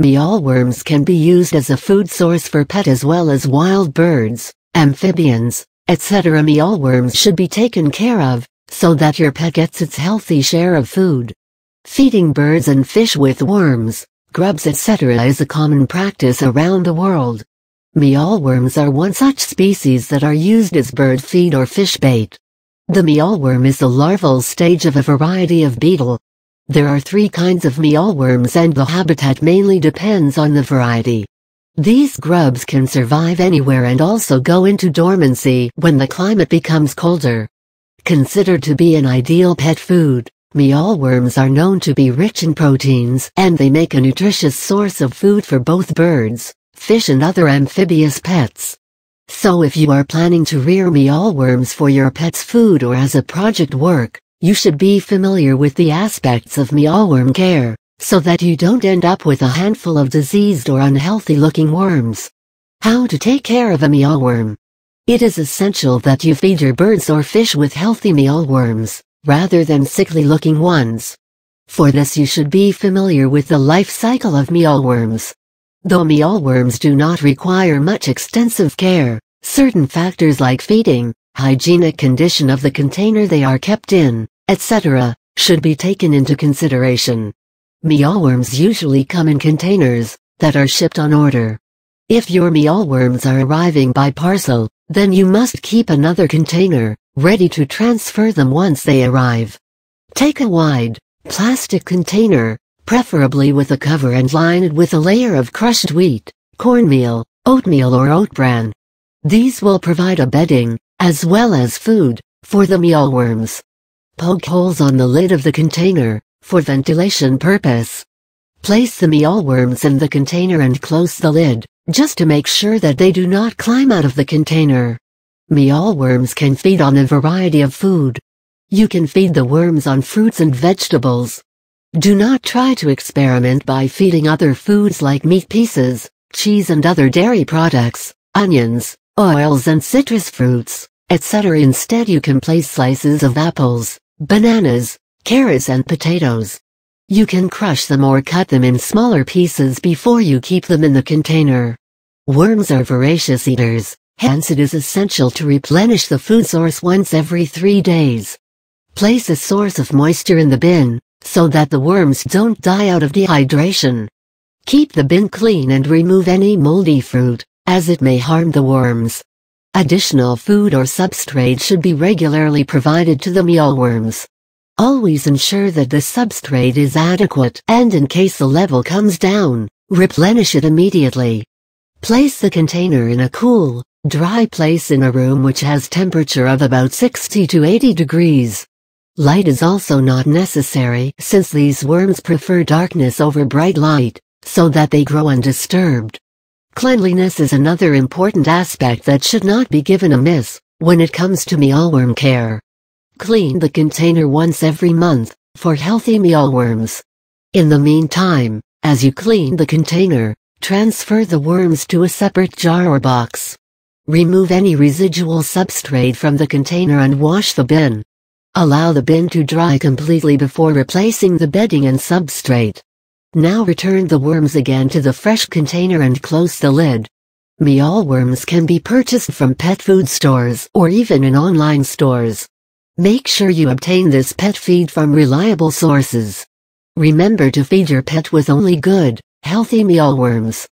Mealworms can be used as a food source for pet as well as wild birds, amphibians, etc. Mealworms should be taken care of, so that your pet gets its healthy share of food. Feeding birds and fish with worms, grubs etc. is a common practice around the world. Mealworms are one such species that are used as bird feed or fish bait. The mealworm is the larval stage of a variety of beetle. There are 3 kinds of mealworms and the habitat mainly depends on the variety. These grubs can survive anywhere and also go into dormancy when the climate becomes colder. Considered to be an ideal pet food, mealworms are known to be rich in proteins and they make a nutritious source of food for both birds, fish and other amphibious pets. So if you are planning to rear mealworms for your pet's food or as a project work, you should be familiar with the aspects of mealworm care, so that you don't end up with a handful of diseased or unhealthy-looking worms. How to take care of a mealworm? It is essential that you feed your birds or fish with healthy mealworms, rather than sickly-looking ones. For this you should be familiar with the life cycle of mealworms. Though mealworms do not require much extensive care, certain factors like feeding, hygienic condition of the container they are kept in, etc., should be taken into consideration. Mealworms usually come in containers that are shipped on order. If your mealworms are arriving by parcel, then you must keep another container ready to transfer them once they arrive. Take a wide, plastic container, preferably with a cover, and line it with a layer of crushed wheat, cornmeal, oatmeal or oat bran. These will provide a bedding, as well as food, for the mealworms. Poke holes on the lid of the container, for ventilation purpose. Place the mealworms in the container and close the lid, just to make sure that they do not climb out of the container. Mealworms can feed on a variety of food. You can feed the worms on fruits and vegetables. Do not try to experiment by feeding other foods like meat pieces, cheese and other dairy products, onions, oils and citrus fruits, etc. Instead you can place slices of apples, bananas, carrots and potatoes. You can crush them or cut them in smaller pieces before you keep them in the container. Worms are voracious eaters, hence it is essential to replenish the food source once every 3 days. Place a source of moisture in the bin, so that the worms don't die out of dehydration. Keep the bin clean and remove any moldy fruit, as it may harm the worms. Additional food or substrate should be regularly provided to the mealworms. Always ensure that the substrate is adequate, and in case the level comes down, replenish it immediately. Place the container in a cool, dry place in a room which has temperature of about 60 to 80 degrees. Light is also not necessary since these worms prefer darkness over bright light, so that they grow undisturbed. Cleanliness is another important aspect that should not be given a miss when it comes to mealworm care. Clean the container once every month for healthy mealworms. In the meantime, as you clean the container, transfer the worms to a separate jar or box. Remove any residual substrate from the container and wash the bin. Allow the bin to dry completely before replacing the bedding and substrate. Now return the worms again to the fresh container and close the lid. Mealworms can be purchased from pet food stores or even in online stores. Make sure you obtain this pet feed from reliable sources. Remember to feed your pet with only good, healthy mealworms.